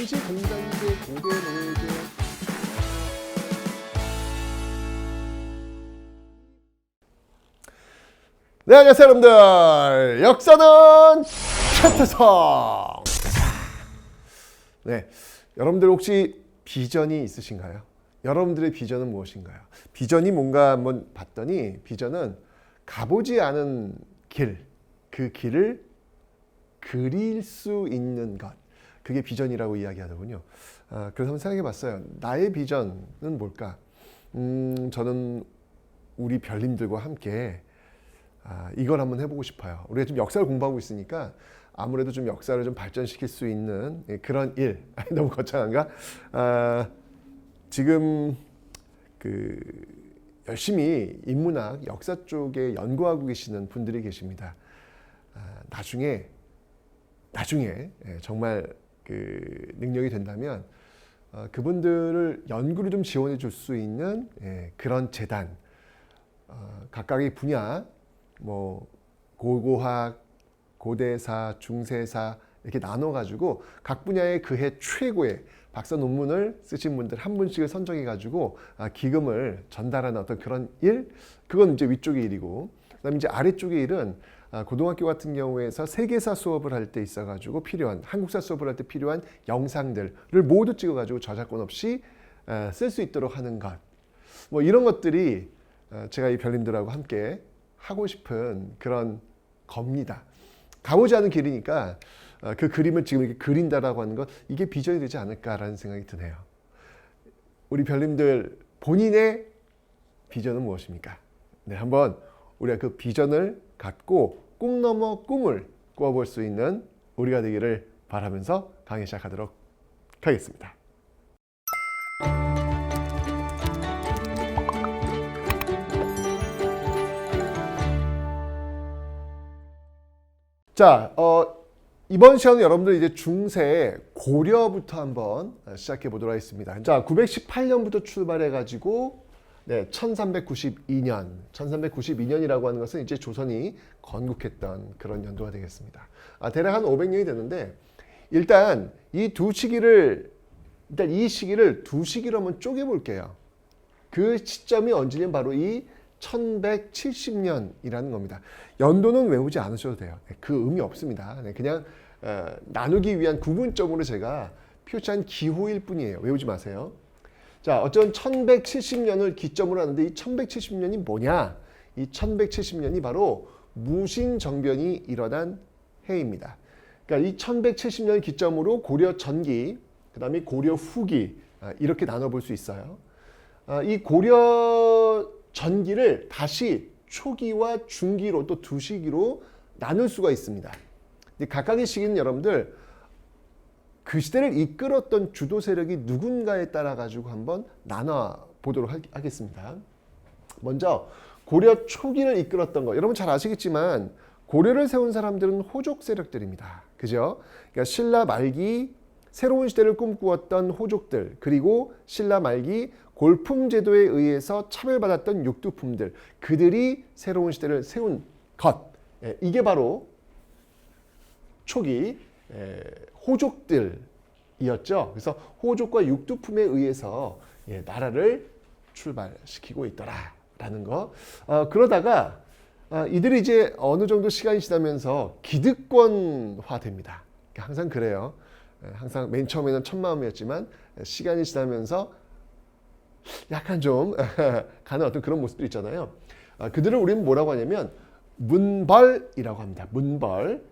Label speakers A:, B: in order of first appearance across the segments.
A: 당시 공산제, 고대 노예제 네, 안녕하세요 여러분들. 역사는 최태성. 네, 여러분들 혹시 비전이 있으신가요? 여러분들의 비전은 무엇인가요? 비전이 뭔가 한번 봤더니 비전은 가보지 않은 길, 그 길을 그릴 수 있는 것, 그게 비전이라고 이야기하더군요. 그래서 한번 생각해 봤어요. 나의 비전은 뭘까? 저는 우리 별님들과 함께 이걸 한번 해보고 싶어요. 우리가 좀 역사를 공부하고 있으니까 아무래도 좀 역사를 좀 발전시킬 수 있는 그런 일. 너무 거창한가? 지금 그 열심히 인문학, 역사 쪽에 연구하고 계시는 분들이 계십니다. 나중에 정말 그 능력이 된다면 그분들을 연구를 좀 지원해 줄 수 있는 그런 재단, 각각의 분야, 뭐 고고학, 고대사, 중세사 이렇게 나눠 가지고 각 분야의 그해 최고의 박사 논문을 쓰신 분들 한 분씩을 선정해 가지고 기금을 전달하는 어떤 그런 일, 그건 이제 위쪽의 일이고, 그다음에 이제 아래쪽의 일은 고등학교 같은 경우에서 세계사 수업을 할 때 있어 가지고 필요한, 한국사 수업을 할 때 필요한 영상들을 모두 찍어 가지고 저작권 없이 쓸 수 있도록 하는 것, 뭐 이런 것들이 제가 이 별님들하고 함께 하고 싶은 그런 겁니다. 가보지 않은 길이니까 그 그림을 지금 이렇게 그린다라고 하는 것, 이게 비전이 되지 않을까라는 생각이 드네요. 우리 별님들 본인의 비전은 무엇입니까? 네, 한번 우리가 그 비전을 갖고 꿈 넘어 꿈을 꾸어볼 수 있는 우리가 되기를 바라면서 강의 시작하도록 하겠습니다. 자, 이번 시간은 여러분들 이제 중세 고려부터 한번 시작해 보도록 하겠습니다. 자, 918년부터 출발해 가지고 1392년이라고 하는 것은 이제 조선이 건국했던 그런 연도가 되겠습니다. 대략 한 500년이 됐는데, 일단 이 시기를 두 시기로 한번 쪼개 볼게요. 그 시점이 언제냐면 바로 이 1170년이라는 겁니다. 연도는 외우지 않으셔도 돼요. 그 의미 없습니다. 그냥 나누기 위한 구분점으로 제가 표시한 기호일 뿐이에요. 외우지 마세요. 자, 어쨌든 1170년을 기점으로 하는데 이 1170년이 뭐냐? 이 1170년이 바로 무신정변이 일어난 해입니다. 그러니까 이 1170년을 기점으로 고려 전기, 그 다음에 고려 후기, 이렇게 나눠볼 수 있어요. 이 고려 전기를 다시 초기와 중기로 또 두 시기로 나눌 수가 있습니다. 각각의 시기는 여러분들 그 시대를 이끌었던 주도 세력이 누군가에 따라 가지고 한번 나눠 보도록 하겠습니다. 먼저 고려 초기를 이끌었던 거, 여러분 잘 아시겠지만 고려를 세운 사람들은 호족 세력들입니다. 그죠? 그러니까 신라 말기 새로운 시대를 꿈꾸었던 호족들, 그리고 신라 말기 골품 제도에 의해서 차별받았던 육두품들, 그들이 새로운 시대를 세운 것, 이게 바로 초기 호족들이었죠. 그래서 호족과 육두품에 의해서 나라를 출발시키고 있더라라는 거. 그러다가 이들이 이제 어느 정도 시간이 지나면서 기득권화 됩니다. 항상 그래요. 항상 맨 처음에는 천마음이었지만 시간이 지나면서 약간 좀 가는 어떤 그런 모습들이 있잖아요. 그들을 우리는 뭐라고 하냐면 문벌이라고 합니다. 문벌.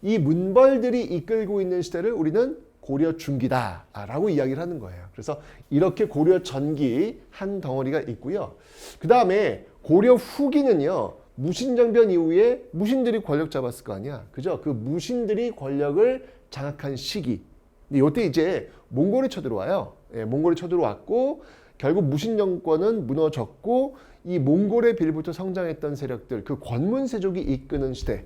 A: 이 문벌들이 이끌고 있는 시대를 우리는 고려 중기다라고 이야기를 하는 거예요. 그래서 이렇게 고려 전기 한 덩어리가 있고요. 그 다음에 고려 후기는요, 무신정변 이후에 무신들이 권력 잡았을 거 아니야. 그죠? 그 무신들이 권력을 장악한 시기. 이때 이제 몽골이 쳐들어와요. 몽골이 쳐들어왔고 결국 무신 정권은 무너졌고 이 몽골에 빌부터 성장했던 세력들, 그 권문세족이 이끄는 시대,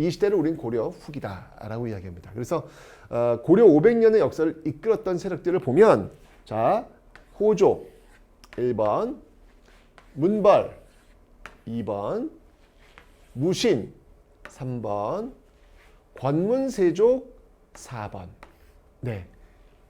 A: 이 시대를 우린 고려 후기다라고 이야기합니다. 그래서 고려 500년의 역사를 이끌었던 세력들을 보면, 자, 호족 1번, 문벌 2번, 무신 3번, 권문세족 4번. 네.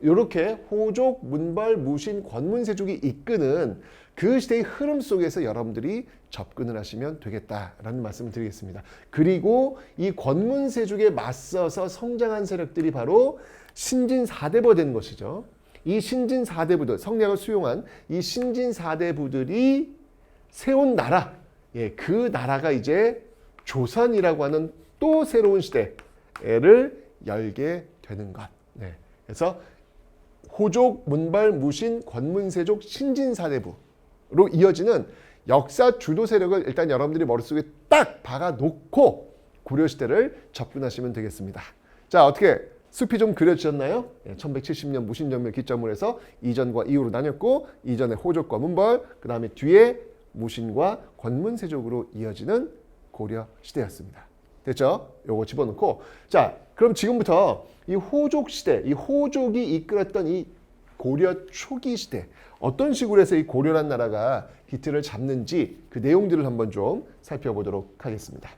A: 이렇게 호족, 문벌, 무신, 권문세족이 이끄는 그 시대의 흐름 속에서 여러분들이 접근을 하시면 되겠다라는 말씀을 드리겠습니다. 그리고 이 권문세족에 맞서서 성장한 세력들이 바로 신진4대부가 되는 것이죠. 이 신진4대부들, 성략을 수용한 이 신진4대부들이 세운 나라, 그 나라가 이제 조선이라고 하는 또 새로운 시대를 열게 되는 것. 그래서 호족, 문벌, 무신, 권문세족, 신진4대부로 이어지는 역사 주도 세력을 일단 여러분들이 머릿속에 딱 박아놓고 고려시대를 접근하시면 되겠습니다. 자, 어떻게 숲이 좀 그려지셨나요? 1170년 무신정변 기점으로 해서 이전과 이후로 나뉘었고, 이전에 호족과 문벌, 그 다음에 뒤에 무신과 권문세족으로 이어지는 고려시대였습니다. 됐죠? 요거 집어넣고, 자, 그럼 지금부터 이 호족 시대, 이 호족이 이끌었던 이 고려 초기 시대, 어떤 식으로 해서 이 고려란 나라가 기틀을 잡는지 그 내용들을 한번 좀 살펴보도록 하겠습니다.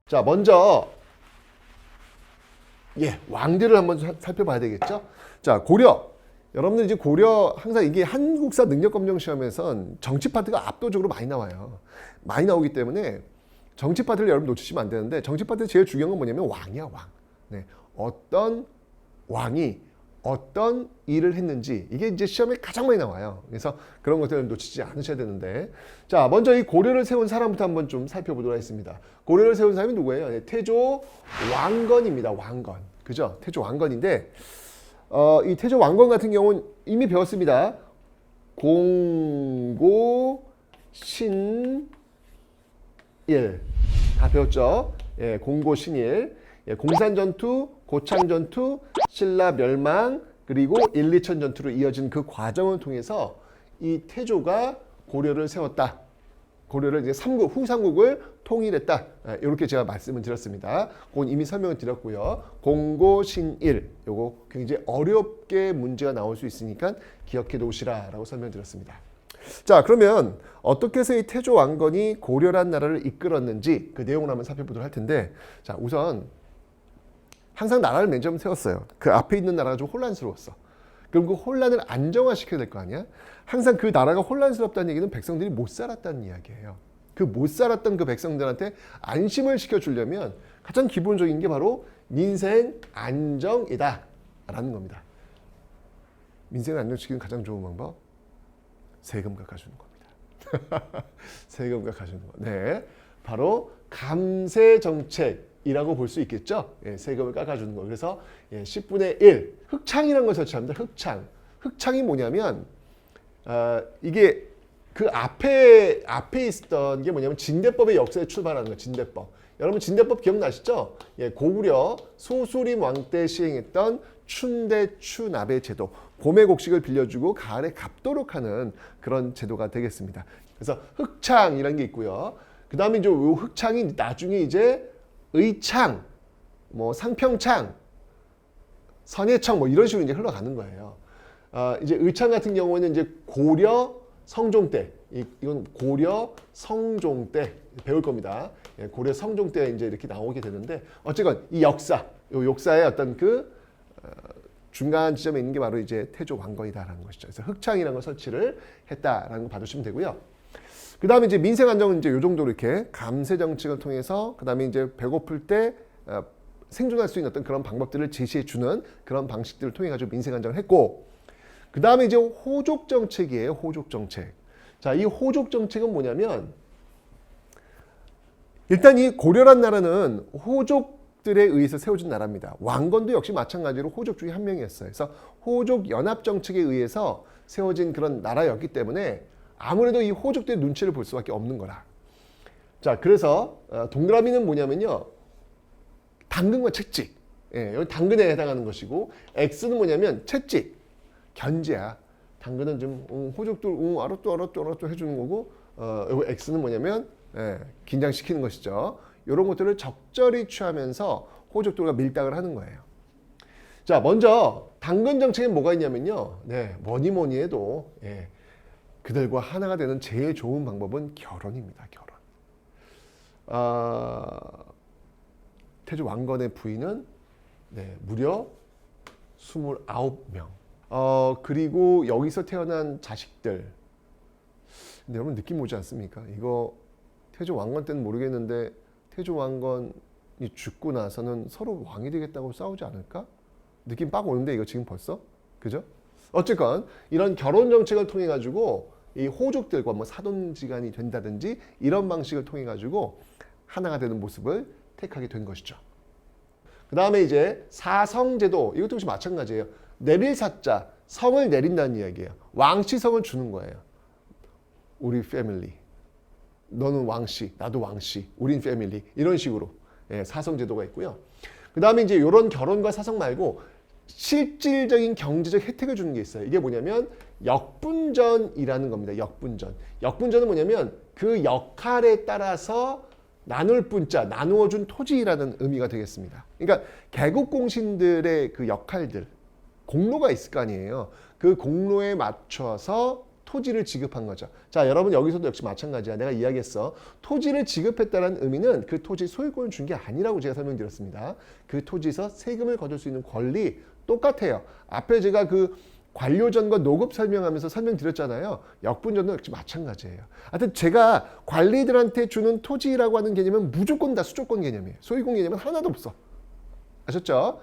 A: 자, 먼저 왕들을 한번 살펴봐야 되겠죠? 자, 고려. 여러분들 이제 고려 항상 이게 한국사 능력검정 시험에선 정치 파트가 압도적으로 많이 나와요. 많이 나오기 때문에 정치 파트를 여러분 놓치시면 안 되는데, 정치 파트 제일 중요한 건 뭐냐면 왕이야, 왕. 어떤 왕이 어떤 일을 했는지, 이게 이제 시험에 가장 많이 나와요. 그래서 그런 것들을 놓치지 않으셔야 되는데, 자, 먼저 이 고려를 세운 사람부터 한번 좀 살펴보도록 하겠습니다. 고려를 세운 사람이 누구예요? 태조 왕건입니다. 왕건. 그죠? 태조 왕건인데, 이 태조 왕건 같은 경우는 이미 배웠습니다. 공고, 신, 일. 다 배웠죠? 공고, 신일. 공산전투, 고창전투, 신라 멸망, 그리고 1, 2천 전투로 이어진 그 과정을 통해서 이 태조가 고려를 세웠다. 고려를 이제 후삼국을 통일했다. 이렇게 제가 말씀을 드렸습니다. 그건 이미 설명을 드렸고요. 공고신일, 요거 굉장히 어렵게 문제가 나올 수 있으니까 기억해 놓으시라라고 설명드렸습니다. 자, 그러면 어떻게 해서 이 태조 왕건이 고려란 나라를 이끌었는지 그 내용을 한번 살펴보도록 할 텐데, 자, 우선 항상 나라를 맨 처음 세웠어요. 그 앞에 있는 나라가 좀 혼란스러웠어. 그럼 그 혼란을 안정화시켜야 될 거 아니야? 항상 그 나라가 혼란스럽다는 얘기는 백성들이 못 살았다는 이야기예요. 그 못 살았던 그 백성들한테 안심을 시켜주려면 가장 기본적인 게 바로 민생 안정이다 라는 겁니다. 민생을 안정시키는 가장 좋은 방법, 세금 깎아주는 겁니다. 세금 깎아주는 거. 네, 바로 감세 정책이라고 볼 수 있겠죠. 세금을 깎아주는 거. 그래서 10분의 1 흑창이라는 걸 설치합니다. 흑창이 뭐냐면 이게 그 앞에 있었던 게 뭐냐면 진대법의 역사에 출발하는 거예요. 진대법. 여러분 진대법 기억나시죠? 고구려 소수림 왕 때 시행했던 춘대추납의 제도. 봄에 곡식을 빌려주고 가을에 갚도록 하는 그런 제도가 되겠습니다. 그래서 흑창이라는 게 있고요. 그 다음에 이제 요 흑창이 나중에 이제 의창, 뭐 상평창, 선예청 뭐 이런 식으로 이제 흘러가는 거예요. 이제 의창 같은 경우는 이제 고려 성종 때, 이건 고려 성종 때 배울 겁니다. 고려 성종 때 이제 이렇게 나오게 되는데, 어쨌건 이 역사의 어떤 그 중간 지점에 있는 게 바로 이제 태조 왕건이다라는 것이죠. 그래서 흑창이라는 걸 설치를 했다라는 거 봐주시면 되고요. 그 다음에 이제 민생 안정은 이제 요 정도로 이렇게 감세 정책을 통해서, 그 다음에 이제 배고플 때 생존할 수 있는 어떤 그런 방법들을 제시해 주는 그런 방식들을 통해 가지고 민생 안정을 했고, 그 다음에 이제 호족 정책이에요. 호족 정책. 자, 이 호족 정책은 뭐냐면, 일단 이 고려란 나라는 호족들에 의해서 세워진 나라입니다. 왕건도 역시 마찬가지로 호족 중에 한 명이었어요. 그래서 호족 연합 정책에 의해서 세워진 그런 나라였기 때문에 아무래도 이 호족들의 눈치를 볼 수밖에 없는 거라. 자, 그래서 동그라미는 뭐냐면요, 당근과 채찍. 여기 당근에 해당하는 것이고, X는 뭐냐면 채찍, 견제야. 당근은 좀 호족들 알았죠 해주는 거고, 여기 X는 뭐냐면 긴장시키는 것이죠. 이런 것들을 적절히 취하면서 호족들과 밀당을 하는 거예요. 자, 먼저 당근 정책에 뭐가 있냐면요, 뭐니 해도 그들과 하나가 되는 제일 좋은 방법은 결혼입니다. 결혼. 태조 왕건의 부인은 무려 29명. 그리고 여기서 태어난 자식들. 근데 여러분 느낌 오지 않습니까? 이거 태조 왕건 때는 모르겠는데 태조 왕건이 죽고 나서는 서로 왕이 되겠다고 싸우지 않을까? 느낌 빡 오는데 이거 지금 벌써? 그죠? 어쨌건 이런 결혼 정책을 통해 가지고 이 호족들과 뭐 사돈지간이 된다든지 이런 방식을 통해 가지고 하나가 되는 모습을 택하게 된 것이죠. 그 다음에 이제 사성제도, 이것도 역시 마찬가지예요. 내릴 사자, 성을 내린다는 이야기예요. 왕씨성을 주는 거예요. 우리 패밀리. 너는 왕씨, 나도 왕씨, 우린 패밀리. 이런 식으로 사성제도가 있고요. 그 다음에 이제 이런 결혼과 사성 말고 실질적인 경제적 혜택을 주는 게 있어요. 이게 뭐냐면 역분전이라는 겁니다. 역분전. 역분전은 뭐냐면 그 역할에 따라서 나눌 분자, 나누어준 토지라는 의미가 되겠습니다. 그러니까 개국공신들의 그 역할들, 공로가 있을 거 아니에요. 그 공로에 맞춰서 토지를 지급한 거죠. 자, 여러분 여기서도 역시 마찬가지야. 내가 이야기했어. 토지를 지급했다는 의미는 그 토지 소유권을 준 게 아니라고 제가 설명드렸습니다. 그 토지에서 세금을 거둘 수 있는 권리 똑같아요. 앞에 제가 그 관료전과 노급 설명하면서 설명드렸잖아요. 역분전도 역시 마찬가지예요. 하여튼 제가 관리들한테 주는 토지라고 하는 개념은 무조건 다 수조권 개념이에요. 소유권 개념은 하나도 없어. 아셨죠?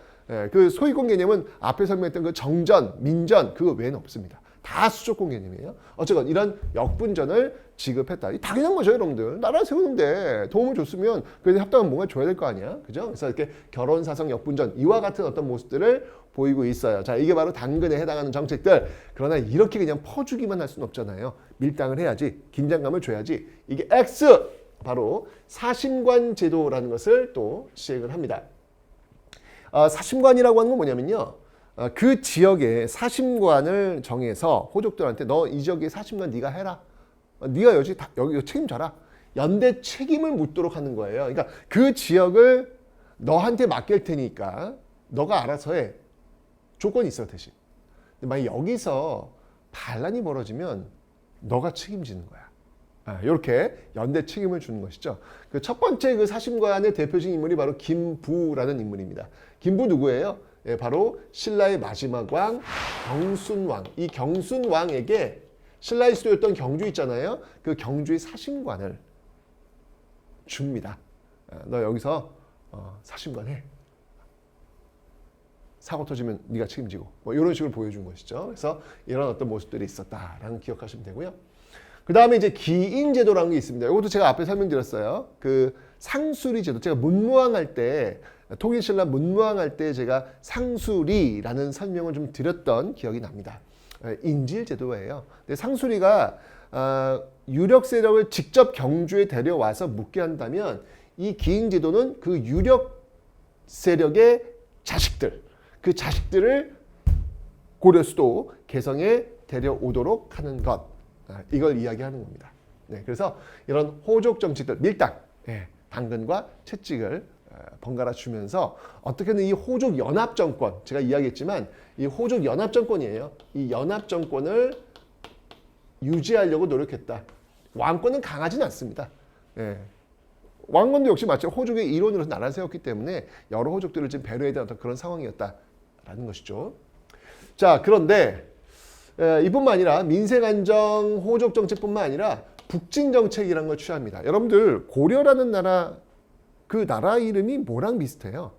A: 그 소유권 개념은 앞에 설명했던 그 정전, 민전 그거 외에는 없습니다. 다 수조권 개념이에요. 어쨌건 이런 역분전을 지급했다. 이 당연한 거죠, 여러분들. 나라 세우는데 도움을 줬으면 그래도 합당한 뭔가 줘야 될 거 아니야, 그죠? 그래서 이렇게 결혼, 사성, 역분전 이와 같은 어떤 모습들을 보이고 있어요. 자, 이게 바로 당근에 해당하는 정책들. 그러나 이렇게 그냥 퍼주기만 할 수는 없잖아요. 밀당을 해야지, 긴장감을 줘야지. 이게 X 바로 사심관 제도라는 것을 또 시행을 합니다. 사심관이라고 하는 건 뭐냐면요. 그 지역의 사심관을 정해서 호족들한테 너 이 지역의 사심관 네가 해라. 네가 여기 책임져라. 연대 책임을 묻도록 하는 거예요. 그러니까 그 지역을 너한테 맡길 테니까 너가 알아서 해. 조건이 있어 대신. 근데 만약 여기서 반란이 벌어지면 너가 책임지는 거야. 이렇게 연대 책임을 주는 것이죠. 그 첫 번째 그 사심관의 대표적인 인물이 바로 김부라는 인물입니다. 김부 누구예요? 바로 신라의 마지막 왕 경순왕. 이 경순왕에게 신라의 수도였던 경주 있잖아요. 그 경주의 사심관을 줍니다. 너 여기서 사심관 해. 사고 터지면 네가 책임지고 뭐 이런 식으로 보여준 것이죠. 그래서 이런 어떤 모습들이 있었다라는 기억하시면 되고요. 그 다음에 이제 기인제도라는 게 있습니다. 이것도 제가 앞에 설명드렸어요. 그 상수리제도. 제가 문무왕할 때 통일신라 문무왕할 때 제가 상수리라는 설명을 좀 드렸던 기억이 납니다. 인질제도예요. 근데 상수리가 유력 세력을 직접 경주에 데려와서 묵게 한다면 이 기인제도는 그 유력 세력의 자식들, 그 자식들을 고려수도 개성에 데려오도록 하는 것. 이걸 이야기하는 겁니다. 그래서 이런 호족 정치들, 밀당, 당근과 채찍을 번갈아 주면서 어떻게든 이 호족 연합 정권, 제가 이야기했지만 이 호족 연합 정권이에요. 이 연합 정권을 유지하려고 노력했다. 왕권은 강하진 않습니다. 왕권도 역시 마치 호족의 일원으로서 나라를 세웠기 때문에 여러 호족들을 지금 배려해야 되는 어떤 그런 상황이었다라는 것이죠. 자, 그런데 이뿐만 아니라 민생안정 호족 정책뿐만 아니라 북진 정책이라는 걸 취합니다. 여러분들 고려라는 나라, 그 나라 이름이 뭐랑 비슷해요?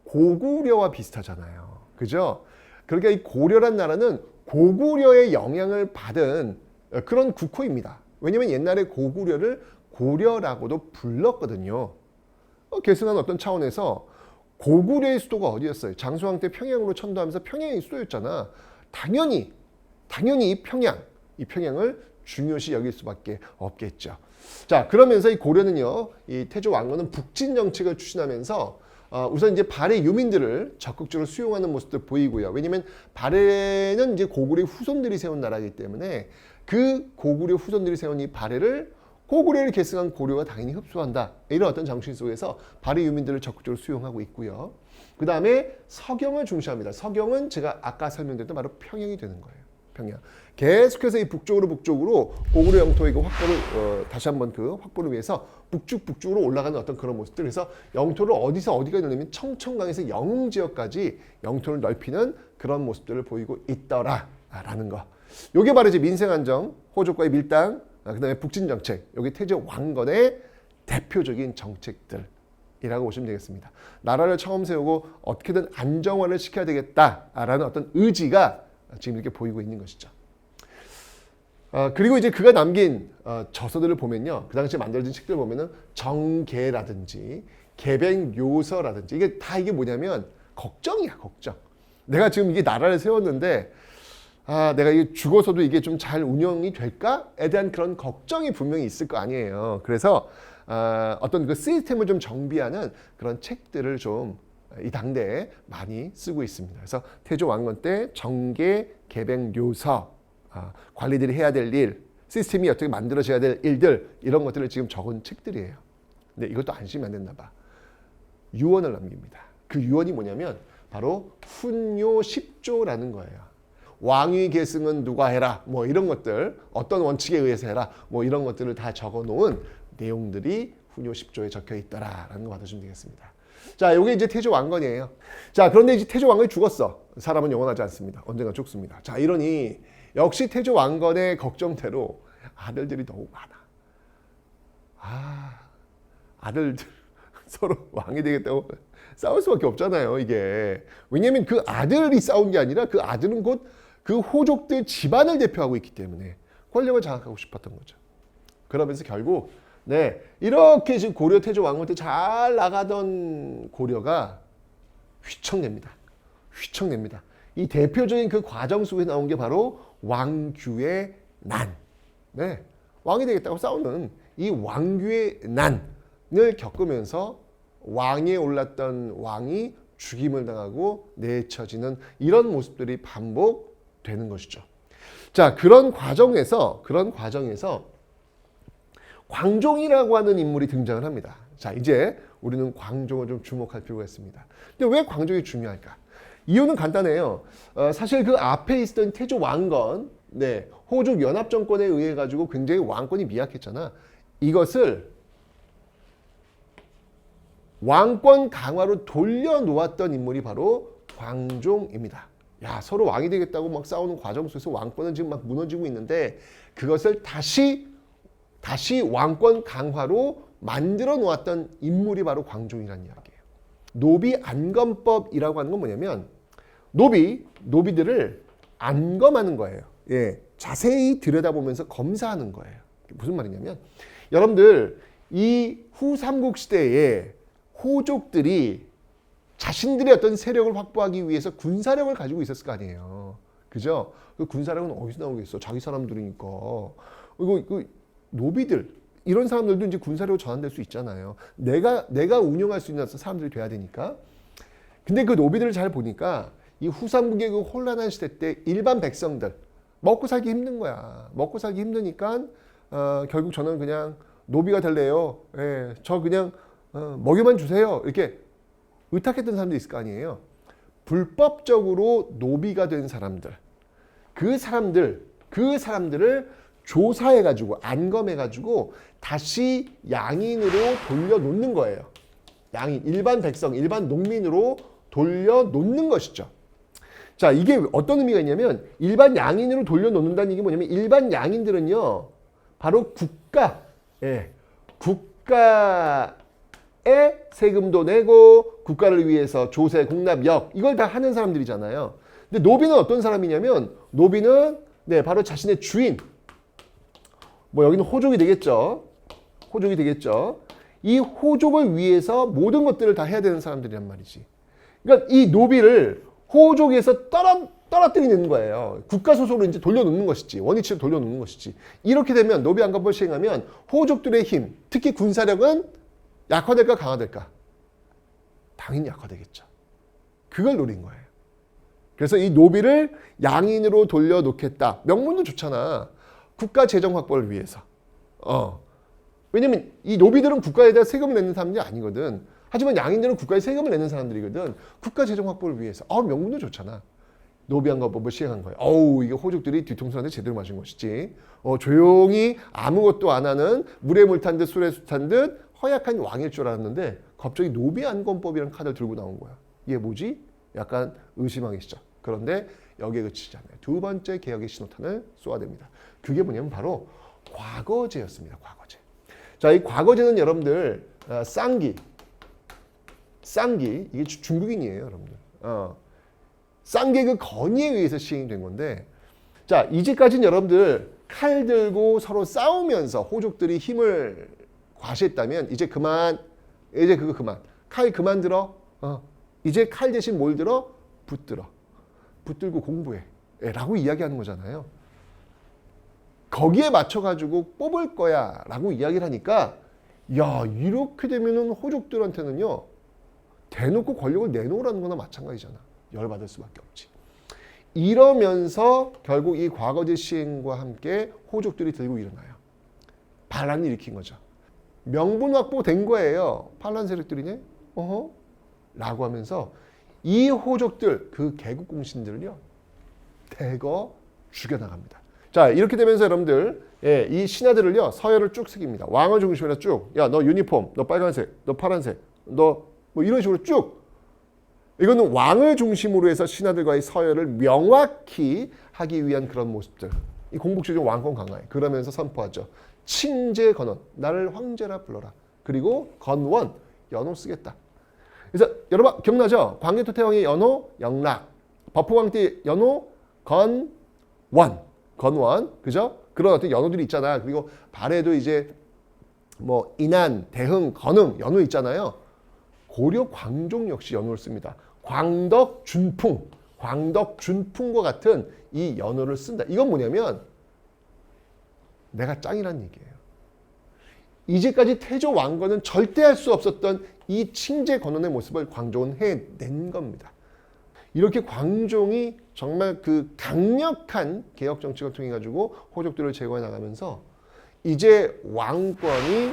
A: 고구려와 비슷하잖아요. 그죠? 그러니까 이 고려란 나라는 고구려의 영향을 받은 그런 국호입니다. 왜냐면 옛날에 고구려를 고려라고도 불렀거든요. 계승한 어떤 차원에서 고구려의 수도가 어디였어요? 장수왕 때 평양으로 천도하면서 평양이 수도였잖아. 당연히 이 평양을 중요시 여길 수밖에 없겠죠. 자, 그러면서 이 고려는요, 이 태조 왕건은 북진 정책을 추진하면서 우선 이제 발해 유민들을 적극적으로 수용하는 모습도 보이고요. 왜냐면 발해는 이제 고구려 후손들이 세운 나라이기 때문에 그 고구려 후손들이 세운 이 발해를 고구려를 계승한 고려가 당연히 흡수한다. 이런 어떤 정신 속에서 발해 유민들을 적극적으로 수용하고 있고요. 그 다음에 서경을 중시합니다. 서경은 제가 아까 설명드렸던 바로 평양이 되는 거예요. 평양. 계속해서 이 북쪽으로 고구려 영토의 그 확보를 다시 한번 그 확보를 위해서 북쪽으로 올라가는 어떤 그런 모습들. 그래서 영토를 어디서 어디가 넓냐면 청천강에서 영흥 지역까지 영토를 넓히는 그런 모습들을 보이고 있더라라는 거. 요게 바로 이제 민생안정, 호족과의 밀당, 그다음에 북진 정책. 요게 태조 왕건의 대표적인 정책들이라고 보시면 되겠습니다. 나라를 처음 세우고 어떻게든 안정화를 시켜야 되겠다라는 어떤 의지가 지금 이렇게 보이고 있는 것이죠. 그리고 이제 그가 남긴 저서들을 보면요, 그 당시에 만들어진 책들을 보면은 정계라든지 계백요서라든지 이게 뭐냐면 걱정이야, 걱정. 내가 지금 이게 나라를 세웠는데 내가 이게 죽어서도 이게 좀 잘 운영이 될까에 대한 그런 걱정이 분명히 있을 거 아니에요. 그래서 어떤 그 시스템을 좀 정비하는 그런 책들을 좀 이 당대에 많이 쓰고 있습니다. 그래서 태조 왕건 때 정계, 계백요서, 관리들이 해야 될 일, 시스템이 어떻게 만들어져야 될 일들, 이런 것들을 지금 적은 책들이에요. 근데 이것도 안심이 안 됐나 봐. 유언을 남깁니다. 그 유언이 뭐냐면 바로 훈요 10조라는 거예요. 왕위 계승은 누가 해라, 뭐 이런 것들, 어떤 원칙에 의해서 해라, 뭐 이런 것들을 다 적어놓은 내용들이 훈요 10조에 적혀 있더라라는 거 받으시면 되겠습니다. 자, 이게 이제 태조 왕건이에요. 자, 그런데 이제 태조 왕건이 죽었어. 사람은 영원하지 않습니다. 언젠가 죽습니다. 자, 이러니 역시 태조 왕건의 걱정대로 아들들이 너무 많아. 아들들 서로 왕이 되겠다고 싸울 수밖에 없잖아요, 이게. 왜냐면 그 아들이 싸운 게 아니라 그 아들은 곧 그 호족들 집안을 대표하고 있기 때문에 권력을 장악하고 싶었던 거죠. 그러면서 결국 이렇게 지금 고려 태조 왕건 때 잘 나가던 고려가 휘청냅니다. 이 대표적인 그 과정 속에 나온 게 바로 왕규의 난. 왕이 되겠다고 싸우는 이 왕규의 난을 겪으면서 왕위에 올랐던 왕이 죽임을 당하고 내쳐지는 이런 모습들이 반복되는 것이죠. 자, 그런 과정에서 광종이라고 하는 인물이 등장을 합니다. 자, 이제 우리는 광종을 좀 주목할 필요가 있습니다. 근데 왜 광종이 중요할까? 이유는 간단해요. 사실 그 앞에 있었던 태조 왕건, 호족 연합 정권에 의해 가지고 굉장히 왕권이 미약했잖아. 이것을 왕권 강화로 돌려놓았던 인물이 바로 광종입니다. 야, 서로 왕이 되겠다고 막 싸우는 과정 속에서 왕권은 지금 막 무너지고 있는데 그것을 다시 왕권 강화로 만들어 놓았던 인물이 바로 광종이라는 이야기예요. 노비 안검법이라고 하는 건 뭐냐면 노비들을 안검하는 거예요. 자세히 들여다보면서 검사하는 거예요. 무슨 말이냐면 여러분들 이 후삼국 시대에 호족들이 자신들의 어떤 세력을 확보하기 위해서 군사력을 가지고 있었을 거 아니에요. 그죠? 그 군사력은 어디서 나오겠어? 자기 사람들이니까. 그 노비들 이런 사람들도 이제 군사력으로 전환될 수 있잖아요. 내가 운영할 수 있는 사람들이 돼야 되니까. 근데 그 노비들을 잘 보니까 이 후삼국의 그 혼란한 시대 때 일반 백성들 먹고 살기 힘든 거야. 먹고 살기 힘드니까 결국 저는 그냥 노비가 될래요. 저 그냥 먹여만 주세요. 이렇게 의탁했던 사람들이 있을 거 아니에요. 불법적으로 노비가 된 사람들, 그 사람들을 조사해가지고 안검해가지고 다시 양인으로 돌려놓는 거예요. 양인, 일반 백성, 일반 농민으로 돌려놓는 것이죠. 자, 이게 어떤 의미가 있냐면 일반 양인으로 돌려놓는다는 게 뭐냐면 일반 양인들은요, 바로 국가에 세금도 내고 국가를 위해서 조세, 공납, 이걸 다 하는 사람들이잖아요. 근데 노비는 어떤 사람이냐면 노비는 바로 자신의 주인, 뭐 여기는 호족이 되겠죠. 이 호족을 위해서 모든 것들을 다 해야 되는 사람들이란 말이지. 그러니까 이 노비를 호족에서 떨어뜨리는 거예요. 국가 소속으로 이제 돌려놓는 것이지. 원위치로 돌려놓는 것이지. 이렇게 되면 노비 안검법을 시행하면 호족들의 힘, 특히 군사력은 약화될까 강화될까? 당연히 약화되겠죠. 그걸 노린 거예요. 그래서 이 노비를 양인으로 돌려놓겠다. 명분도 좋잖아. 국가 재정 확보를 위해서. 왜냐면 이 노비들은 국가에다 세금을 내는 사람들이 아니거든. 하지만 양인들은 국가에 세금을 내는 사람들이거든. 국가 재정 확보를 위해서. 명분도 좋잖아. 노비안건법을 시행한 거예요. 어우, 이게 호족들이 뒤통수한테 제대로 맞은 것이지. 조용히 아무것도 안 하는 물에 물 탄 듯 술에 수 탄 듯 허약한 왕일 줄 알았는데 갑자기 노비안건법이라는 카드를 들고 나온 거야. 이게 뭐지? 약간 의심하기 시작. 그런데 여기에 그치지 않아요. 두 번째 개혁의 신호탄을 쏘아댑니다. 그게 뭐냐면 바로 과거제였습니다. 과거제. 자, 이 과거제는 여러분들 쌍기 이게 중국인이에요, 여러분들. 쌍기의 그 건의에 의해서 시행된 건데, 자, 이제까지는 여러분들 칼 들고 서로 싸우면서 호족들이 힘을 과시했다면 이제 그만, 이제 그거 그만. 칼 그만 들어. 이제 칼 대신 뭘 들어? 붙들어. 붙들고 공부해. 라고 이야기하는 거잖아요. 거기에 맞춰가지고 뽑을 거야 라고 이야기를 하니까, 야, 이렇게 되면은 호족들한테는요, 대놓고 권력을 내놓으라는 거나 마찬가지잖아. 열받을 수밖에 없지. 이러면서 결국 이 과거제 시행과 함께 호족들이 들고 일어나요. 반란을 일으킨 거죠. 명분 확보된 거예요. 반란 세력들이네. 라고 하면서 이 호족들, 그 개국 공신들을요, 대거 죽여나갑니다. 자, 이렇게 되면서 여러분들, 이 신하들을요, 서열을 쭉 새깁니다. 왕을 중심으로 쭉. 야, 너 유니폼, 너 빨간색, 너 파란색, 너 뭐 이런 식으로 쭉. 이거는 왕을 중심으로 해서 신하들과의 서열을 명확히 하기 위한 그런 모습들. 이 공복주의적 왕권 강화에 그러면서 선포하죠. 칭제 건원, 나를 황제라 불러라. 그리고 건원, 연호 쓰겠다. 그래서 여러분 기억나죠? 광개토 태왕의 연호, 영락. 버프왕 때 연호, 건원. 그죠? 그런 어떤 연호들이 있잖아. 그리고 발에도 이제 뭐 인안, 대흥, 건흥, 연호 있잖아요. 고려 광종 역시 연호를 씁니다. 광덕, 준풍과 같은 이 연호를 쓴다. 이건 뭐냐면 내가 짱이란 얘기예요. 이제까지 태조 왕건은 절대 할 수 없었던 이 칭제 건원의 모습을 광종은 해낸 겁니다. 이렇게 광종이 정말 그 강력한 개혁 정책을 통해 가지고 호족들을 제거해 나가면서 이제 왕권이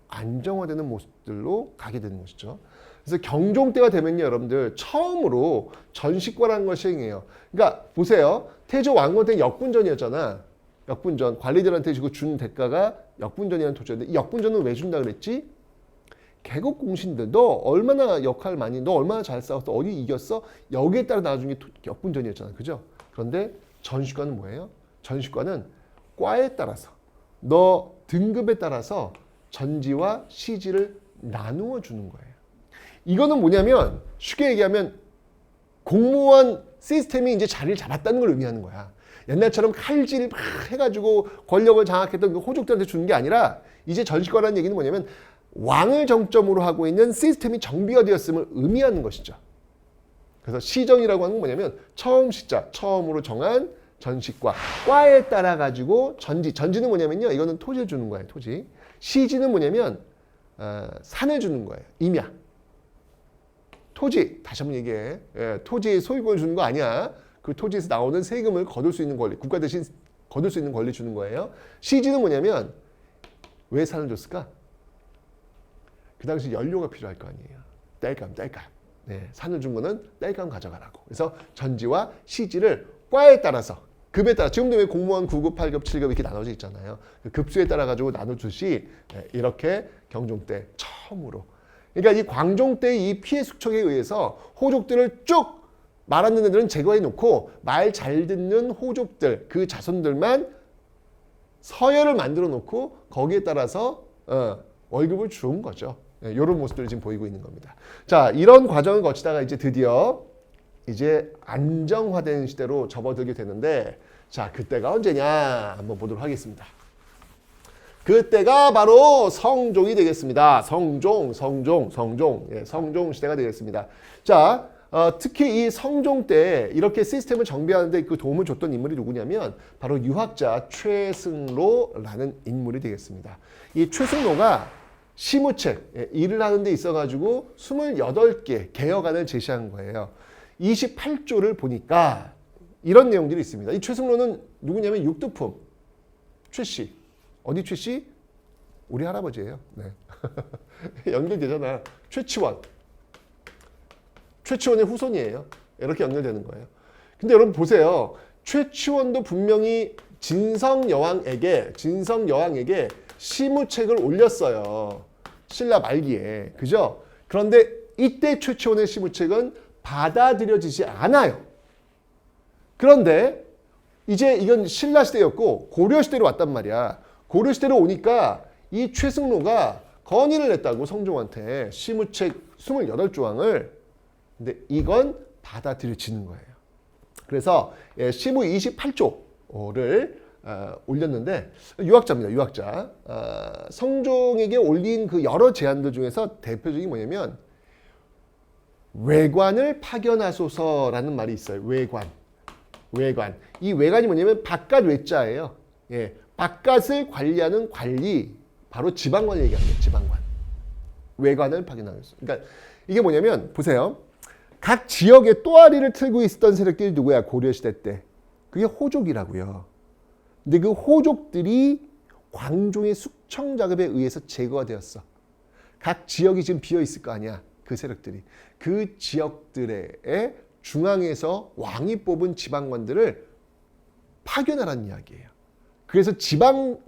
A: 안정화되는 모습들로 가게 되는 것이죠. 그래서 경종 때가 되면요, 여러분들 처음으로 전시과라는 걸 시행해요. 그러니까 보세요. 태조 왕건 때 역분전이었잖아. 역분전. 관리들한테 준 대가가 역분전이라는 토지였는데 이 역분전은 왜 준다 그랬지? 개국 공신들, 너 얼마나 역할 많이, 너 얼마나 잘 싸웠어, 어디 이겼어? 여기에 따라 나중에 역분전이었잖아. 그죠? 그런데 전시과는 뭐예요? 전시과는 과에 따라서, 너 등급에 따라서 전지와 시지를 나누어 주는 거예요. 이거는 뭐냐면 쉽게 얘기하면 공무원 시스템이 이제 자리를 잡았다는 걸 의미하는 거야. 옛날처럼 칼질 막 해가지고 권력을 장악했던 그 호족들한테 주는 게 아니라 이제 전시과라는 얘기는 뭐냐면 왕을 정점으로 하고 있는 시스템이 정비가 되었음을 의미하는 것이죠. 그래서 시정이라고 하는 건 뭐냐면 처음 시자, 처음으로 정한 전시과, 과에 따라 가지고 전지는 뭐냐면요, 이거는 토지를 주는 거예요. 토지. 시지는 뭐냐면 산을 주는 거예요. 임야. 토지, 다시 한번 얘기해. 토지의 소유권을 주는 거 아니야. 그 토지에서 나오는 세금을 거둘 수 있는 권리, 국가 대신 거둘 수 있는 권리 주는 거예요. 시지는 뭐냐면 왜 산을 줬을까? 그 당시 연료가 필요할 거 아니에요. 땔감. 네, 산을 준 거는 땔감 가져가라고. 그래서 전지와 시지를 과에 따라서, 급에 따라, 지금도 왜 공무원 9급, 8급, 7급 이렇게 나눠져 있잖아요. 그 급수에 따라 가지고 나눠주시, 이렇게 경종 때 처음으로. 그러니까 이 광종 때 이 피해 숙청에 의해서 호족들을 쭉 말하는 애들은 제거해 놓고 말 잘 듣는 호족들, 그 자손들만 서열을 만들어 놓고 거기에 따라서 월급을 준 거죠. 이런 모습들을 지금 보이고 있는 겁니다. 자, 이런 과정을 거치다가 이제 드디어 이제 안정화된 시대로 접어들게 되는데, 자, 그때가 언제냐 한번 보도록 하겠습니다. 그때가 바로 성종이 되겠습니다. 성종 시대가 되겠습니다. 자, 특히 이 성종 때 이렇게 시스템을 정비하는데 그 도움을 줬던 인물이 누구냐면 바로 유학자 최승로라는 인물이 되겠습니다. 이 최승로가 시무책, 일을 하는 데 있어가지고 28개 개혁안을 제시한 거예요. 28조를 보니까 이런 내용들이 있습니다. 이 최승로는 누구냐면 육두품 최씨. 어디 최씨? 우리 할아버지예요. 네. 연결되잖아. 최치원의 후손이에요. 이렇게 연결되는 거예요. 근데 여러분 보세요. 최치원도 분명히 진성 여왕에게 시무책을 올렸어요. 신라 말기에. 그죠? 그런데 이때 최치원의 시무책은 받아들여지지 않아요. 그런데 이제 이건 신라 시대였고 고려 시대로 왔단 말이야. 고려 시대로 오니까 이 최승로가 건의를 했다고 성종한테 시무책 28조항을. 근데 이건 받아들여지는 거예요. 그래서 시무 28조를 올렸는데 유학자입니다. 유학자. 성종에게 올린 그 여러 제안들 중에서 대표적인 뭐냐면 외관을 파견하소서라는 말이 있어요. 외관. 이 외관이 뭐냐면 바깥 외자예요. 예, 바깥을 관리하는 관리, 바로 지방관 얘기하는 거예요. 지방관. 외관을 파견하소서. 그러니까 이게 뭐냐면 보세요. 각 지역에 또아리를 틀고 있었던 세력들이 누구야? 고려시대 때. 그게 호족이라고요. 근데 그 호족들이 광종의 숙청 작업에 의해서 제거가 되었어. 각 지역이 지금 비어 있을 거 아니야. 그 세력들이. 그 지역들의 중앙에서 왕이 뽑은 지방관들을 파견하라는 이야기예요. 그래서 지방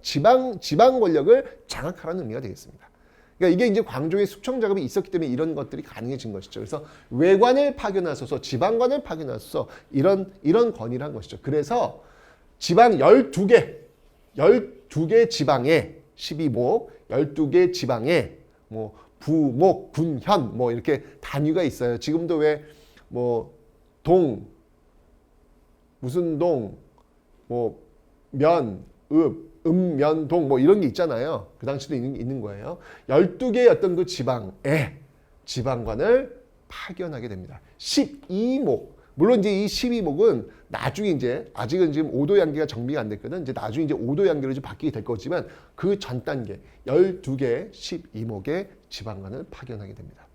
A: 권력을 장악하라는 의미가 되겠습니다. 그러니까 이게 이제 광종의 숙청 작업이 있었기 때문에 이런 것들이 가능해진 것이죠. 그래서 외관을 파견하소서, 지방관을 파견하소서 이런 건의를 한 것이죠. 그래서 지방 12개 지방에 12목, 12개 지방에 뭐 부목, 군, 현 뭐 이렇게 단위가 있어요. 지금도 왜 뭐 동, 무슨 동, 뭐 면, 면, 동 뭐 이런 게 있잖아요. 그 당시도 있는 거예요. 12개의 어떤 그 지방에 지방관을 파견하게 됩니다. 12목. 물론 이제 이 12목은 나중에 이제 아직은 지금 5도 양계가 정비가 안 됐거든. 이제 나중에 이제 5도 양계로 좀 바뀌게 될 거지만 그 전 단계 12개 12목의 지방관을 파견하게 됩니다.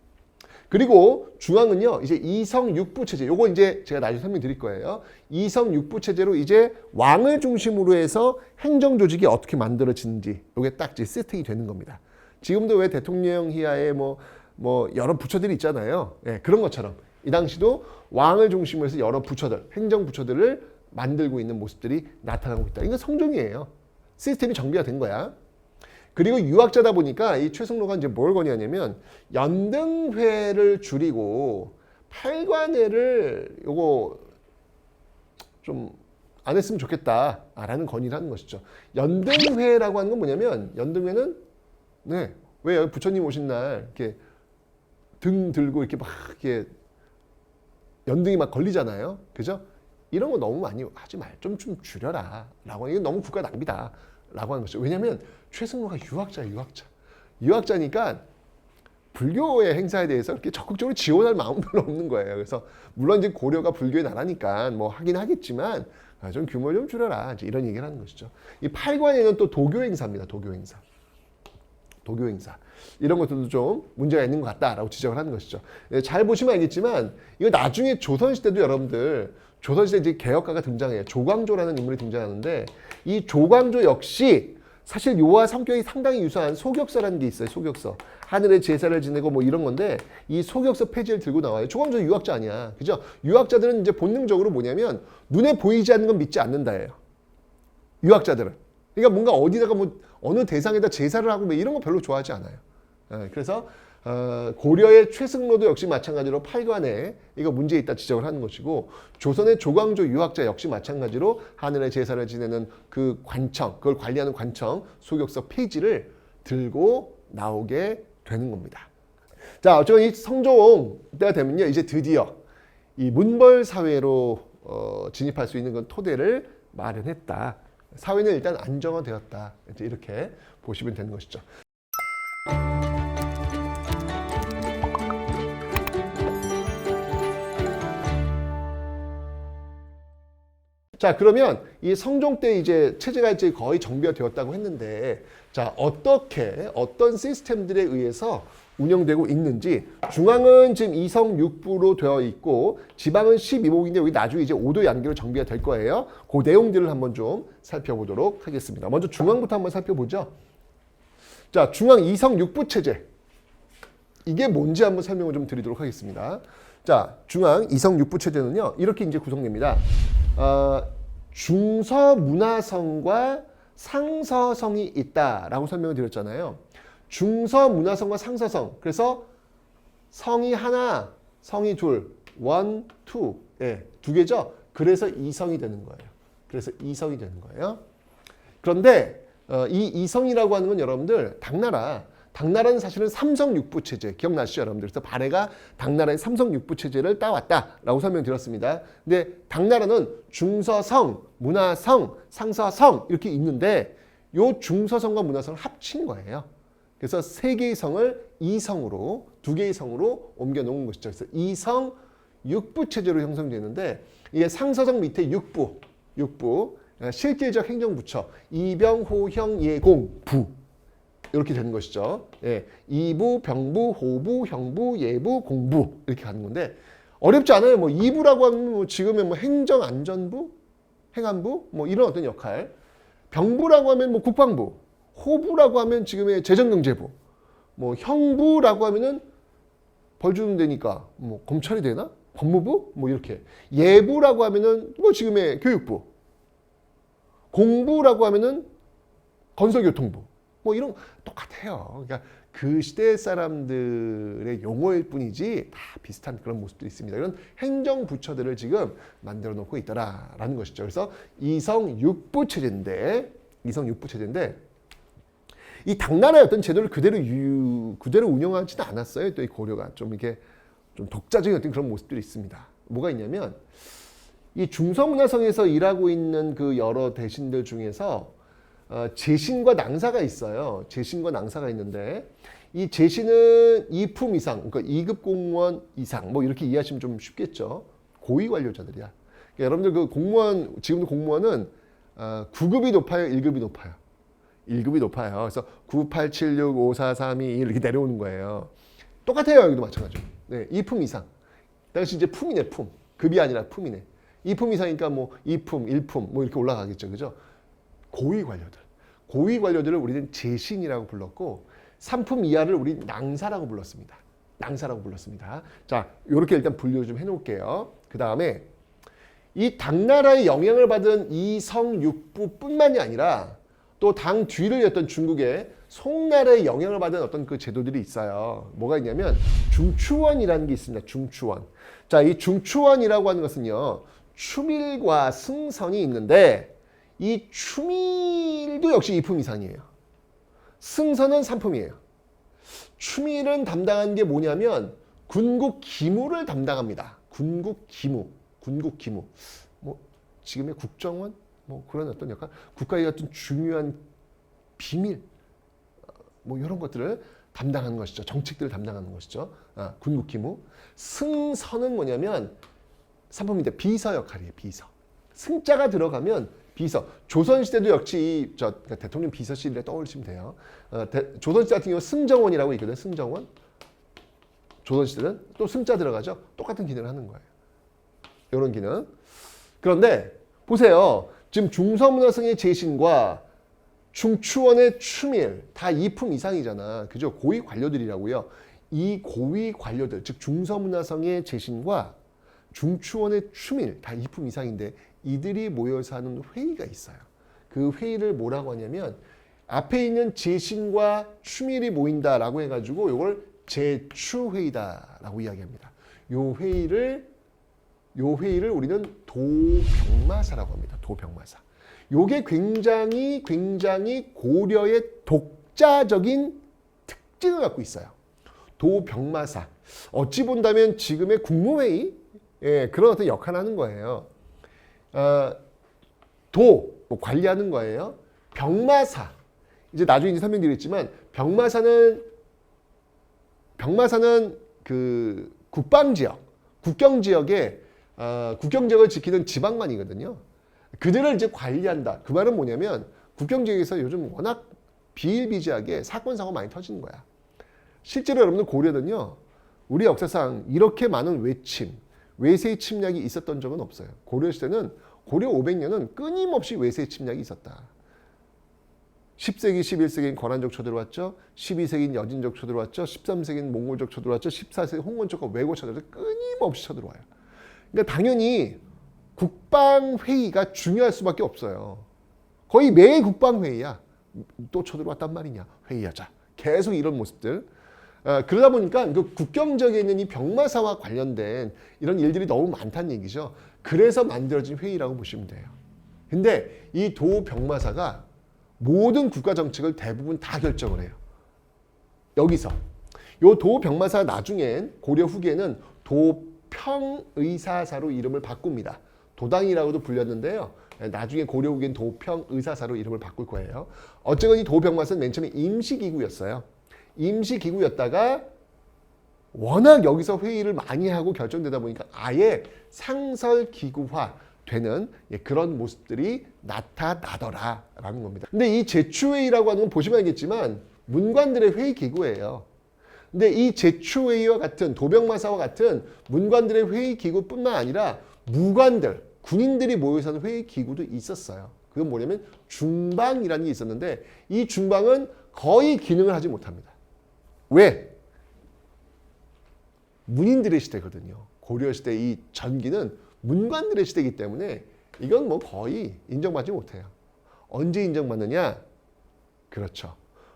A: 그리고 중앙은요, 이제 이성육부 체제. 요거 이제 제가 나중에 설명드릴 거예요. 이성육부 체제로 이제 왕을 중심으로 해서 행정 조직이 어떻게 만들어지는지 요게 딱 이제 세팅이 되는 겁니다. 지금도 왜 대통령 이하에 뭐 여러 부처들이 있잖아요. 예, 그런 것처럼 이 당시도 왕을 중심으로 해서 여러 부처들, 행정 부처들을 만들고 있는 모습들이 나타나고 있다. 이건 성종이에요. 시스템이 정비가 된 거야. 그리고 유학자다 보니까 이 최승로가 이제 뭘 건의하냐면 연등회를 줄이고 팔관회를 요거 좀 안 했으면 좋겠다라는 건의를 하는 것이죠. 연등회라고 하는 건 뭐냐면 연등회는 네, 왜 여기 부처님 오신 날 이렇게 등 들고 이렇게 막 이렇게 연등이 막 걸리잖아요. 그죠? 이런 거 너무 많이 하지 말. 좀 줄여라. 라고 하는 게 너무 국가 낭비다. 라고 하는 것이죠. 왜냐하면 최승로가 유학자니까 불교의 행사에 대해서 이렇게 적극적으로 지원할 마음 별로 없는 거예요. 그래서 물론 이제 고려가 불교의 나라니까 뭐 하긴 하겠지만 좀 규모 좀 줄여라. 이제 이런 얘기를 하는 것이죠. 이 팔관에는 또 도교 행사입니다. 도교 행사. 이런 것들도 좀 문제가 있는 것 같다라고 지적을 하는 것이죠. 잘 보시면 알겠지만 이거 나중에 조선시대도 여러분들 조선시대 이제 개혁가가 등장해요. 조광조라는 인물이 등장하는데 이 조광조 역시 사실 요와 성격이 상당히 유사한 소격서라는 게 있어요. 소격서. 하늘에 제사를 지내고 뭐 이런 건데 이 소격서 폐지를 들고 나와요. 조광조 유학자 아니야. 그죠? 유학자들은 이제 본능적으로 뭐냐면 눈에 보이지 않는 건 믿지 않는다예요. 유학자들은. 그러니까 뭔가 어디다가 뭐 어느 대상에다 제사를 하고 뭐 이런 거 별로 좋아하지 않아요. 그래서 고려의 최승로도 역시 마찬가지로 팔관에 이거 문제 있다 지적을 하는 것이고 조선의 조광조 유학자 역시 마찬가지로 하늘의 제사를 지내는 그 관청, 그걸 관리하는 관청 소격서 폐지를 들고 나오게 되는 겁니다. 자, 어쨌든 이 성종 때가 되면요, 이제 드디어 이 문벌 사회로 진입할 수 있는 그 토대를 마련했다. 사회는 일단 안정화되었다. 이렇게 보시면 되는 것이죠. 자, 그러면 이 성종 때 이제 체제가 이제 거의 정비가 되었다고 했는데, 자, 어떤 시스템들에 의해서 운영되고 있는지, 중앙은 지금 이성육부로 되어 있고, 지방은 12목인데, 여기 나중에 이제 5도 양계로 정비가 될 거예요. 그 내용들을 한번 좀 살펴보도록 하겠습니다. 먼저 중앙부터 한번 살펴보죠. 자, 중앙 이성육부 체제. 이게 뭔지 한번 설명을 좀 드리도록 하겠습니다. 자, 중앙 이성 육부 체제는요. 이렇게 이제 구성됩니다. 중서 문화성과 상서성이 있다라고 설명을 드렸잖아요. 중서 문화성과 상서성. 그래서 성이 하나, 성이 둘, 원, 투. 예, 두 개죠. 그래서 이성이 되는 거예요. 그래서 이성이 되는 거예요. 그런데 이 이성이라고 하는 건 여러분들 당나라는 사실은 삼성육부 체제 기억나시죠 여러분들? 그래서 발해가 당나라의 삼성육부 체제를 따왔다라고 설명드렸습니다. 근데 당나라는 중서성, 문화성, 상서성 이렇게 있는데 요 중서성과 문화성을 합친 거예요. 그래서 세 개의 성을 이성으로, 두 개의 성으로 옮겨 놓은 것이죠. 그래서 이성 육부 체제로 형성되는데 이게 상서성 밑에 육부 실질적 행정부처 이병, 호형, 예공, 부 이렇게 되는 것이죠. 예, 이부, 병부, 호부, 형부, 예부, 공부 이렇게 가는 건데 어렵지 않아요. 뭐 이부라고 하면 뭐 지금의 뭐 행정안전부, 행안부 뭐 이런 어떤 역할. 병부라고 하면 뭐 국방부, 호부라고 하면 지금의 재정경제부, 뭐 형부라고 하면은 벌 주는 데니까 뭐 검찰이 되나? 법무부 뭐 이렇게. 예부라고 하면은 뭐 지금의 교육부. 공부라고 하면은 건설교통부. 뭐 이런 똑같아요. 그러니까 그 시대 사람들의 용어일 뿐이지 다 비슷한 그런 모습들이 있습니다. 이런 행정부처들을 지금 만들어 놓고 있더라라는 것이죠. 그래서 이성육부 체제인데 이 당나라의 어떤 제도를 그대로 운영하지는 않았어요. 또 이 고려가 좀 이렇게 좀 독자적인 어떤 그런 모습들이 있습니다. 뭐가 있냐면 이 중서문화성에서 일하고 있는 그 여러 대신들 중에서 제신과 낭사가 있어요. 제신과 낭사가 있는데 이 제신은 2품 이상, 그러니까 2급 공무원 이상 뭐 이렇게 이해하시면 좀 쉽겠죠. 고위 관료자들이야. 그러니까 여러분들 그 공무원 지금도 공무원은 9급이 높아요, 1급이 높아요. 1급이 높아요. 그래서 9, 8, 7, 6, 5, 4, 3, 2, 1 이렇게 내려오는 거예요. 똑같아요. 여기도 마찬가지로. 네, 2품 이상. 당시 이제 품이네, 품. 급이 아니라 품이네. 2품 이상이니까 뭐 2품, 1품 뭐 이렇게 올라가겠죠. 그죠? 고위 관료들을 우리는 제신이라고 불렀고 3품 이하를 우리 낭사라고 불렀습니다. 자, 이렇게 일단 분류 좀 해놓을게요. 그 다음에 이 당나라의 영향을 받은 이성육부뿐만이 아니라 또 당 뒤를 이었던 중국의 송나라의 영향을 받은 어떤 그 제도들이 있어요. 뭐가 있냐면 중추원이라는 게 있습니다. 중추원. 자, 이 중추원이라고 하는 것은요. 추밀과 승선이 있는데 이 추밀도 역시 2품 이상이에요. 승선은 3품이에요. 추밀은 담당한 게 뭐냐면 군국 기무를 담당합니다. 군국 기무. 뭐 지금의 국정원 뭐 그런 어떤 약간 국가의 어떤 중요한 비밀 뭐 이런 것들을 담당하는 것이죠. 정책들을 담당하는 것이죠. 군국 기무. 승선은 뭐냐면 3품인데 비서 역할이에요. 비서. 승자가 들어가면 비서. 조선시대도 역시 그러니까 대통령 비서실에 떠올리시면 돼요. 조선시대 같은 경우 승정원이라고 있거든요. 승정원. 조선시대는 또 승자 들어가죠. 똑같은 기능을 하는 거예요. 이런 기능. 그런데 보세요. 지금 중서문화성의 제신과 중추원의 추밀 다 2품 이상이잖아. 그죠? 고위 관료들이라고요. 이 고위 관료들, 즉 중서문화성의 제신과 중추원의 추밀 다 2품 이상인데 이들이 모여서 하는 회의가 있어요. 그 회의를 뭐라고 하냐면 앞에 있는 제신과 추밀이 모인다라고 해가지고 이걸 제추회의다라고 이야기합니다. 요 회의를 우리는 도병마사라고 합니다. 도병마사. 요게 굉장히 고려의 독자적인 특징을 갖고 있어요. 도병마사. 어찌 본다면 지금의 국무회의 그런 어떤 역할을 하는 거예요. 뭐 관리하는 거예요. 병마사. 이제 나중에 설명드리겠지만 병마사는 그 국방지역, 국경지역에 국경지역을 지키는 지방관이거든요. 그들을 이제 관리한다. 그 말은 뭐냐면 국경지역에서 요즘 워낙 비일비재하게 사건 사고 많이 터지는 거야. 실제로 여러분들 고려는요. 우리 역사상 이렇게 많은 외세의 침략이 있었던 적은 없어요. 고려 시대는 고려 500년은 끊임없이 외세의 침략이 있었다. 10세기, 11세기엔 권한족초 들어왔죠. 12세기엔 여진족초 들어왔죠. 13세기엔 몽골족초 들어왔죠. 14세기 홍건족과 왜고초 들어왔죠. 끊임없이 쳐들어와요. 그러니까 당연히 국방회의가 중요할 수밖에 없어요. 거의 매 국방회의야. 또 쳐들어왔단 말이냐. 회의하자. 계속 이런 모습들. 그러다 보니까 그 국경지역에 있는 이 병마사와 관련된 이런 일들이 너무 많다는 얘기죠. 그래서 만들어진 회의라고 보시면 돼요. 근데 이 도병마사가 모든 국가 정책을 대부분 다 결정을 해요. 여기서. 요 도병마사 나중엔 고려 후기에는 도평의사사로 이름을 바꿉니다. 도당이라고도 불렸는데요. 나중에 고려 후기엔 도평의사사로 이름을 바꿀 거예요. 어쨌건 이 도병마사는 맨 처음에 임시기구였어요. 임시기구였다가 워낙 여기서 회의를 많이 하고 결정되다 보니까 아예 상설기구화 되는 그런 모습들이 나타나더라라는 겁니다. 근데 이 제추회의라고 하는 건 보시면 알겠지만 문관들의 회의 기구예요. 근데 이 제추회의와 같은 도병마사와 같은 문관들의 회의 기구뿐만 아니라 무관들, 군인들이 모여 사는 회의 기구도 있었어요. 그건 뭐냐면 중방이라는 게 있었는데 이 중방은 거의 기능을 하지 못합니다. 왜? 문인들의 시대거든요. 고려시대 이 전기는 문관들의 시대이기 때문에 이건 뭐 거의 인정받지 못해요. 언제 인정받느냐? 그렇죠.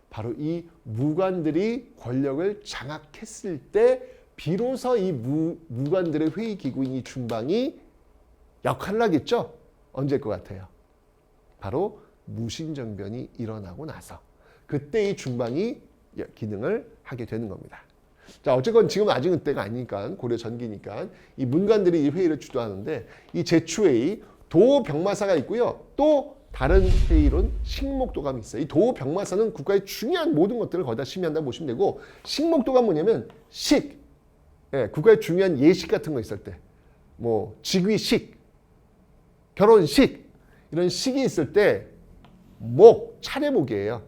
A: 바로 이 무관들이 권력을 장악했을 때 비로소 이 무관들의 회의기구인 이 중방이 역할을 하겠죠? 언제일 것 같아요? 바로 무신정변이 일어나고 나서 그때 이 중방이 기능을 하게 되는 겁니다. 자, 어쨌건 지금 아직은 때가 아니니까 고려 전기니까 이 문관들이 이 회의를 주도하는데 이 제추회의 도병마사가 있고요. 또 다른 회의론 식목도감이 있어요. 이 도병마사는 국가의 중요한 모든 것들을 거의 다 심의한다고 보시면 되고 식목도감 뭐냐면 식, 국가의 중요한 예식 같은 거 있을 때 뭐 직위식, 결혼식 이런 식이 있을 때 차례목이에요.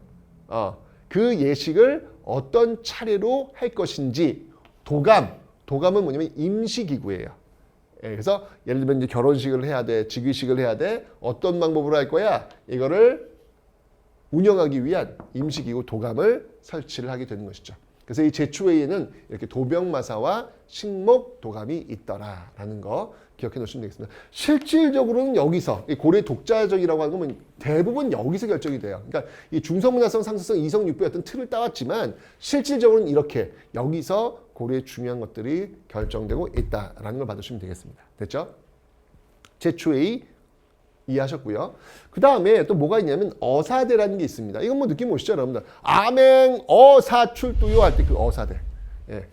A: 그 예식을 어떤 차례로 할 것인지 도감은 뭐냐면 임시기구예요. 그래서 예를 들면 이제 결혼식을 해야 돼, 직위식을 해야 돼, 어떤 방법으로 할 거야? 이거를 운영하기 위한 임시기구 도감을 설치를 하게 되는 것이죠. 그래서 이 제추회의에는 이렇게 도병마사와 식목도감이 있더라라는 거 기억해 놓으시면 되겠습니다. 실질적으로는 여기서 고려 독자적이라고 하는 건 대부분 여기서 결정이 돼요. 그러니까 이 중성문화성, 상서성, 이성육부의 어떤 틀을 따왔지만 실질적으로는 이렇게 여기서 고려의 중요한 것들이 결정되고 있다라는 걸 받으시면 되겠습니다. 됐죠? 제추회의 이해하셨고요. 그 다음에 또 뭐가 있냐면 어사대라는 게 있습니다. 이건 뭐 느낌 오시죠, 여러분들? 아맹 어사출두요 할 때 그 어사대.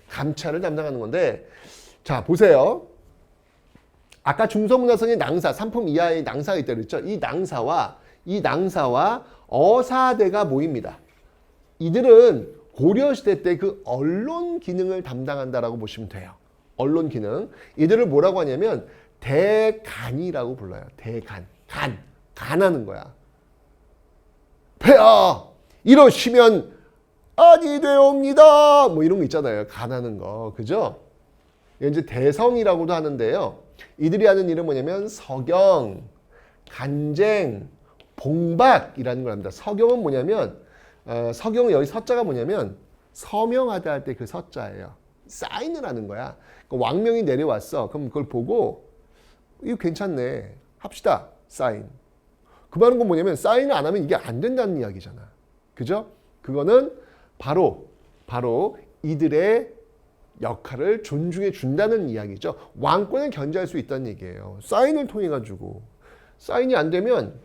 A: 감찰을 담당하는 건데 자, 보세요. 아까 중서문화성의 낭사, 3품 이하의 낭사가 있다고 그랬죠? 이 낭사와 어사대가 모입니다. 이들은 고려시대 때 그 언론 기능을 담당한다라고 보시면 돼요. 언론 기능. 이들을 뭐라고 하냐면 대간이라고 불러요. 대간. 간하는 거야. 폐하 이러시면 아니 되옵니다. 뭐 이런 거 있잖아요. 간하는 거. 그죠? 이제 대성이라고도 하는데요. 이들이 하는 일은 뭐냐면 서경, 간쟁, 봉박이라는 걸 합니다. 서경은 뭐냐면 서경은 여기 서자가 뭐냐면 서명하다 할 때 그 서자예요. 사인을 하는 거야. 그러니까 왕명이 내려왔어. 그럼 그걸 보고 이거 괜찮네. 합시다. 사인. 그 말은 건 뭐냐면 사인을 안 하면 이게 안 된다는 이야기잖아. 그죠? 그거는 바로 이들의 역할을 존중해 준다는 이야기죠. 왕권을 견제할 수 있다는 얘기예요. 사인을 통해 가지고 사인이 안 되면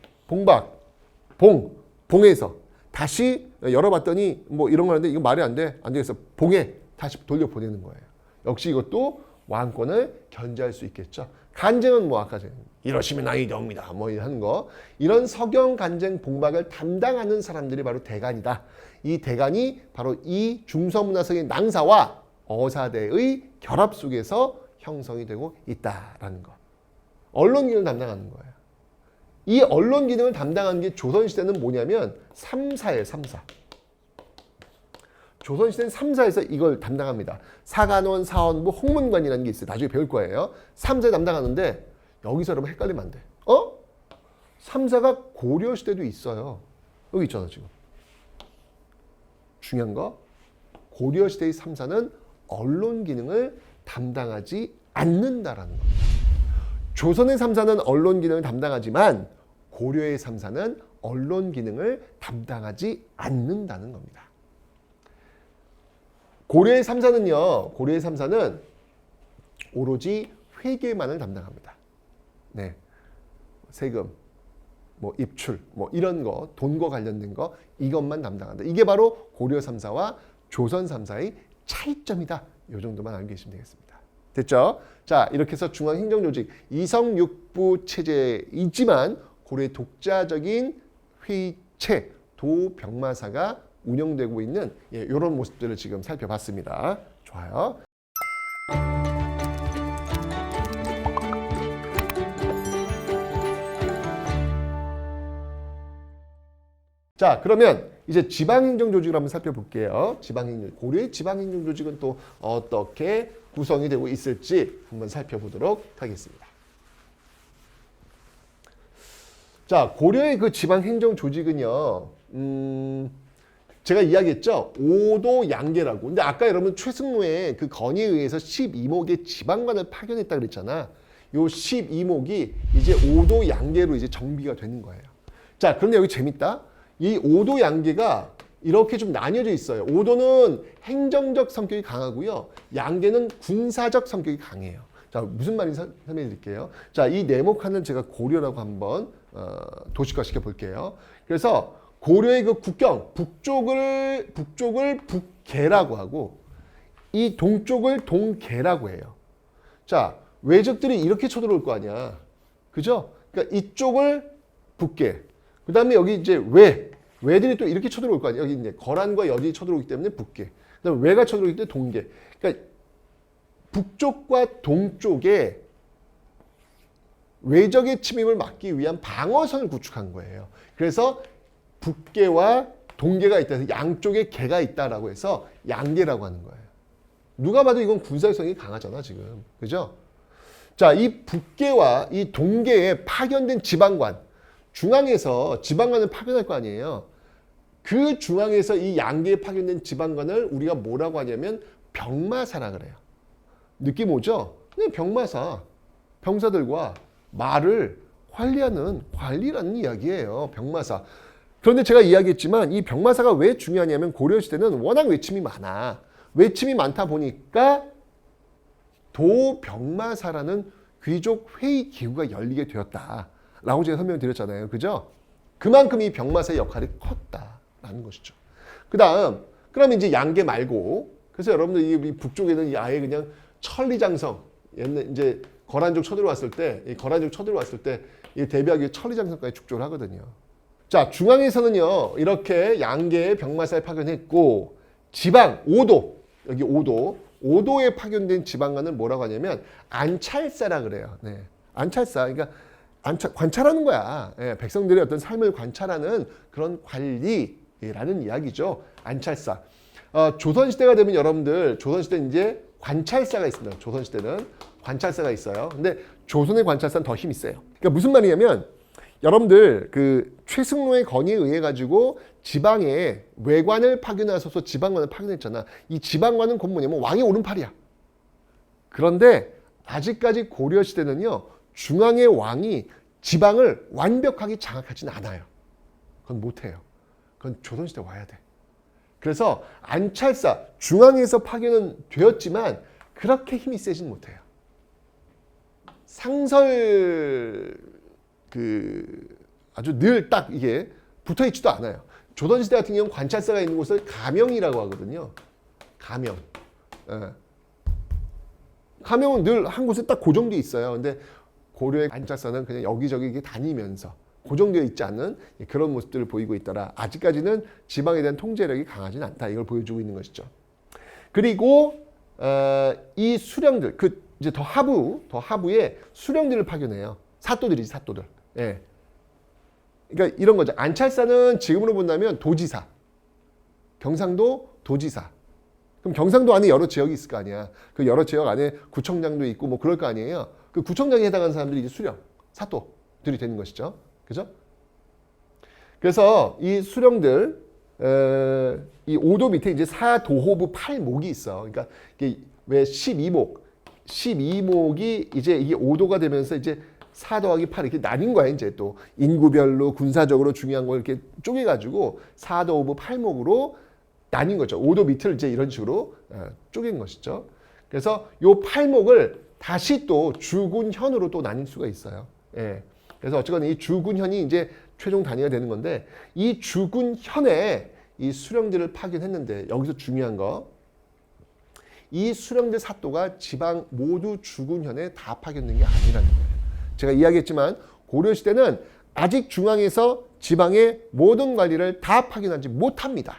A: 봉에서 다시 열어봤더니 뭐 이런 거 하는데 이거 말이 안 돼. 안 되겠어. 봉에 다시 돌려보내는 거예요. 역시 이것도 왕권을 견제할 수 있겠죠. 간쟁은 뭐 아까 이러시면 아니 됩니다. 뭐 하는 거. 이런 서경, 간쟁, 봉박을 담당하는 사람들이 바로 대간이다. 이 대간이 바로 이 중서문화성의 낭사와 어사대의 결합 속에서 형성이 되고 있다라는 거. 언론 기능을 담당하는 거예요. 이 언론 기능을 담당하는 게 조선시대는 뭐냐면 3사예요. 3사. 조선시대는 3사에서 이걸 담당합니다. 사간원, 사원부, 홍문관이라는 게 있어요. 나중에 배울 거예요. 3사 담당하는데 여기서 여러분 헷갈리면 안 돼. 3사가 고려시대도 있어요. 여기 있잖아 지금. 중요한 거 고려시대의 3사는 언론 기능을 담당하지 않는다라는 겁니다. 조선의 3사는 언론 기능을 담당하지만 고려의 3사는 언론 기능을 담당하지 않는다는 겁니다. 고려의 3사는 오로지 회계만을 담당합니다. 네. 세금, 뭐 입출, 뭐 이런 거, 돈과 관련된 거 이것만 담당한다. 이게 바로 고려 3사와 조선 3사의 차이점이다. 이 정도만 알고 계시면 되겠습니다. 됐죠? 자, 이렇게 해서 중앙행정조직 이성육부 체제이지만 고려의 독자적인 회의체 도병마사가 운영되고 있는 이런 모습들을 지금 살펴봤습니다. 좋아요. 자, 그러면 이제 지방행정조직을 한번 살펴볼게요. 고려의 지방행정조직은 또 어떻게 구성이 되고 있을지 한번 살펴보도록 하겠습니다. 자, 고려의 그 지방행정조직은요, 제가 이야기했죠. 5도 양계라고. 근데 아까 여러분 최승로의 그 건의에 의해서 12목의 지방관을 파견했다 그랬잖아. 요 12목이 이제 5도 양계로 이제 정비가 되는 거예요. 자, 그런데 여기 재밌다. 이 5도 양계가 이렇게 좀 나뉘어져 있어요. 5도는 행정적 성격이 강하고요. 양계는 군사적 성격이 강해요. 자, 무슨 말인지 설명해 드릴게요. 자, 이 네모칸은 제가 고려라고 한번 도식화시켜 볼게요. 그래서 고려의 그 국경, 북쪽을 북계라고 하고 이 동쪽을 동계라고 해요. 자, 외적들이 이렇게 쳐들어올 거 아니야. 그죠? 그러니까 이쪽을 북계. 그 다음에 여기 이제 외들이 또 이렇게 쳐들어올 거 아니야. 여기 이제 거란과 여진이 쳐들어오기 때문에 북계. 그 다음에 외가 쳐들어오기 때문에 동계. 그러니까 북쪽과 동쪽에 외적의 침입을 막기 위한 방어선을 구축한 거예요. 그래서 북계와 동계가 있다 해서 양쪽에 계가 있다라고 해서 양계라고 하는 거예요. 누가 봐도 이건 군사성이 강하잖아, 지금. 그죠? 자, 이 북계와 이 동계에 파견된 지방관, 중앙에서 지방관을 파견할 거 아니에요. 그 중앙에서 이 양계에 파견된 지방관을 우리가 뭐라고 하냐면 병마사라 그래요. 느낌 오죠? 그냥 병마사, 병사들과 말을 관리라는 이야기예요. 병마사. 그런데 제가 이야기했지만 이 병마사가 왜 중요하냐면 고려시대는 워낙 외침이 많아. 외침이 많다 보니까 도병마사라는 귀족 회의 기구가 열리게 되었다라고 제가 설명드렸잖아요. 그죠? 그만큼 이 병마사의 역할이 컸다라는 것이죠. 그다음 이제 양계 말고 그래서 여러분들 이 북쪽에는 아예 그냥 천리장성 옛날 이제 거란족 쳐들어왔을 때 이 대비하기 위해 천리장성까지 축조를 하거든요. 자, 중앙에서는요 이렇게 양계의 병마사에 파견했고 지방 5도 여기 5도에 파견된 지방관을 뭐라고 하냐면 안찰사라 그래요. 네. 안찰사 그러니까 관찰하는 거야. 예, 백성들의 어떤 삶을 관찰하는 그런 관리라는 이야기죠. 안찰사. 조선시대가 되면 여러분들 조선시대는 이제 관찰사가 있습니다. 조선시대는 관찰사가 있어요. 근데 조선의 관찰사는 더 힘이 세요. 그러니까 무슨 말이냐면 여러분들 그 최승로의 건의에 의해 가지고 지방에 외관을 파견하셔서 지방관을 파견했잖아. 이 지방관은 곧 뭐냐면 왕의 오른팔이야. 그런데 아직까지 고려시대는요. 중앙의 왕이 지방을 완벽하게 장악하지는 않아요. 그건 못해요. 그건 조선시대 와야 돼. 그래서 안찰사, 중앙에서 파견은 되었지만 그렇게 힘이 세진 못해요. 상설 아주 늘 딱 이게 붙어있지도 않아요. 조선시대 같은 경우는 관찰사가 있는 곳을 가명이라고 하거든요. 가명. 예. 가명은 늘 한 곳에 딱 고정되어 있어요. 근데 고려의 관찰사는 그냥 여기저기 다니면서 고정되어 있지 않은 그런 모습들을 보이고 있더라. 아직까지는 지방에 대한 통제력이 강하지는 않다. 이걸 보여주고 있는 것이죠. 그리고 이 수령들, 이제 더 하부에 수령들을 파견해요. 사또들이지, 사또들. 예. 그러니까 이런 거죠. 안찰사는 지금으로 본다면 도지사, 경상도 도지사. 그럼 경상도 안에 여러 지역이 있을 거 아니야. 그 여러 지역 안에 구청장도 있고 뭐 그럴 거 아니에요. 그 구청장에 해당하는 사람들이 이제 수령, 사또들이 되는 것이죠. 그죠? 그래서 이 수령들, 이 5도 밑에 이제 사도호부 8목이 있어. 그러니까 이게 왜 12목이 이제 이게 5도가 되면서 이제 4 더하기 8 이렇게 나뉜 거야. 이제 또 인구별로 군사적으로 중요한 걸 이렇게 쪼개가지고 4도호부 8목으로 나뉜 거죠. 5도 밑을 이제 이런 식으로 쪼갠 것이죠. 그래서 요 8목을 다시 또 주군현으로 또 나뉠 수가 있어요. 예. 그래서 어쨌거나 이 주군현이 이제 최종 단위가 되는 건데 이 주군현에 이 수령들을 파견했는데 여기서 중요한 거 이 수령들 사또가 지방 모두 주군현에 다 파견된 게 아니라는 거예요. 제가 이야기했지만 고려시대는 아직 중앙에서 지방의 모든 관리를 다 파견하지 못합니다.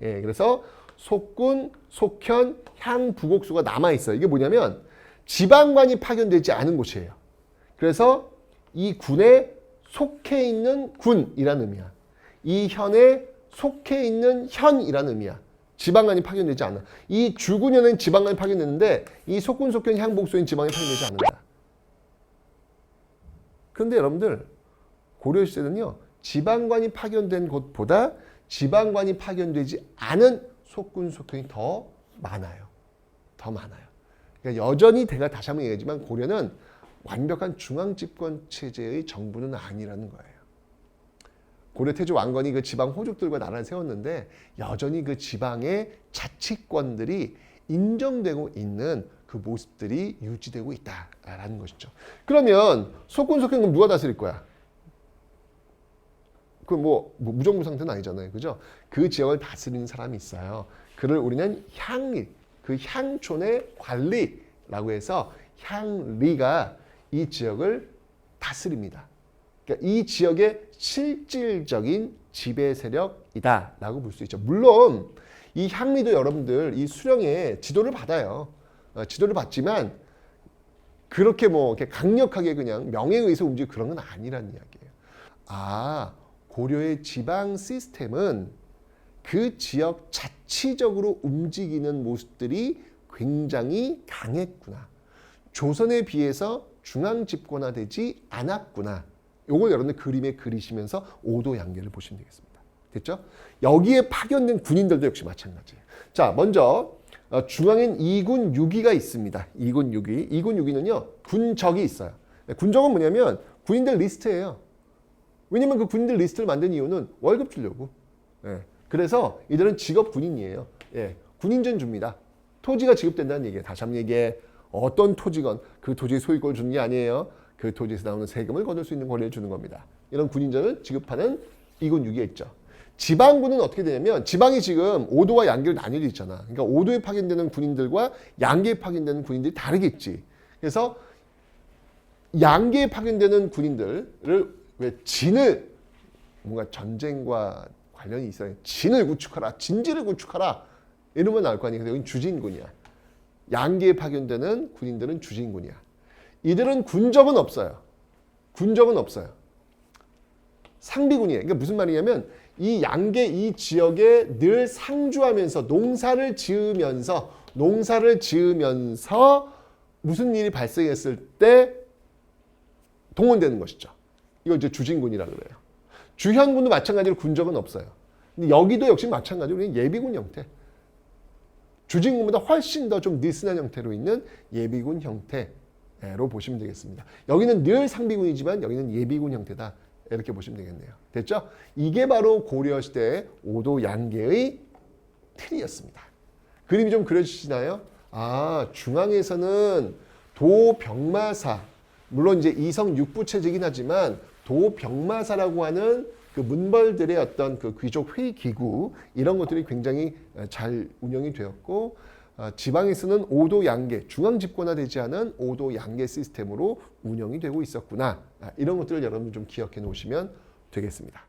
A: 예, 그래서 속군, 속현, 향, 부곡수가 남아있어요. 이게 뭐냐면 지방관이 파견되지 않은 곳이에요. 그래서 이 군에 속해 있는 군이라는 의미야. 이 현에 속해 있는 현이라는 의미야. 지방관이 파견되지 않아. 이 주군현은 지방관이 파견되는데 이 속군, 속현, 향, 부곡수는 지방이 파견되지 않는다. 그런데 여러분들 고려시대는요. 지방관이 파견된 곳보다 지방관이 파견되지 않은 속군, 속현이 더 많아요. 그러니까 여전히 제가 다시 한번 얘기하지만 고려는 완벽한 중앙집권 체제의 정부는 아니라는 거예요. 고려 태조 왕건이 그 지방 호족들과 나라를 세웠는데 여전히 그 지방의 자치권들이 인정되고 있는 그 모습들이 유지되고 있다라는 것이죠. 그러면 속군, 속현은 누가 다스릴 거야? 그 뭐 무정부 상태는 아니잖아요. 그죠? 그 지역을 다스리는 사람이 있어요. 그를 우리는 향리, 그 향촌의 관리라고 해서 향리가 이 지역을 다스립니다. 그러니까 이 지역의 실질적인 지배 세력이다라고 볼 수 있죠. 물론 이 향리도 여러분들 이 수령의 지도를 받아요. 지도를 받지만 그렇게 뭐 이렇게 강력하게 그냥 명예에 의해서 움직이고 그런 건 아니라는 이야기예요. 고려의 지방 시스템은 그 지역 자치적으로 움직이는 모습들이 굉장히 강했구나. 조선에 비해서 중앙 집권화되지 않았구나. 요걸 여러분들 그림에 그리시면서 5도 양계를 보시면 되겠습니다. 됐죠? 여기에 파견된 군인들도 역시 마찬가지예요. 자, 먼저 중앙엔 2군 6위가 있습니다. 2군 6위. 2군 6위는요. 군적이 있어요. 군적은 뭐냐면 군인들 리스트예요. 왜냐면 그 군인들 리스트를 만든 이유는 월급 주려고. 예. 그래서 이들은 직업 군인이에요. 예. 군인전 줍니다. 토지가 지급된다는 얘기예요. 다시 한번 얘기해. 어떤 토지건 그 토지의 소유권을 주는 게 아니에요. 그 토지에서 나오는 세금을 거둘 수 있는 권리를 주는 겁니다. 이런 군인전을 지급하는 2군 6위에 있죠. 지방군은 어떻게 되냐면 지방이 지금 5도와 양계로 나뉘어져 있잖아. 그러니까 5도에 파견되는 군인들과 양계에 파견되는 군인들이 다르겠지. 그래서 양계에 파견되는 군인들을 왜 진을 뭔가 전쟁과 관련이 있어요. 진을 구축하라, 진지를 구축하라 이러면 나올 거 아니에요. 근데 여기는 주진군이야. 양계에 파견되는 군인들은 주진군이야. 이들은 군적은 없어요. 상비군이에요. 그러니까 무슨 말이냐면 이 양계 이 지역에 늘 상주하면서 농사를 지으면서 무슨 일이 발생했을 때 동원되는 것이죠. 이걸 이제 주진군이라고 그래요. 주현군도 마찬가지로 군적은 없어요. 근데 여기도 역시 마찬가지로 예비군 형태. 주진군보다 훨씬 더 좀 느슨한 형태로 있는 예비군 형태로 보시면 되겠습니다. 여기는 늘 상비군이지만 여기는 예비군 형태다. 이렇게 보시면 되겠네요. 됐죠? 이게 바로 고려시대 5도 양계의 틀이었습니다. 그림이 좀 그려지시나요? 중앙에서는 도병마사, 물론 이제 이성 육부 체제이긴 하지만 도병마사라고 하는 그 문벌들의 어떤 그 귀족 회의 기구 이런 것들이 굉장히 잘 운영이 되었고 지방에서는 5도 양계, 중앙 집권화되지 않은 5도 양계 시스템으로 운영이 되고 있었구나. 이런 것들을 여러분 좀 기억해 놓으시면 되겠습니다.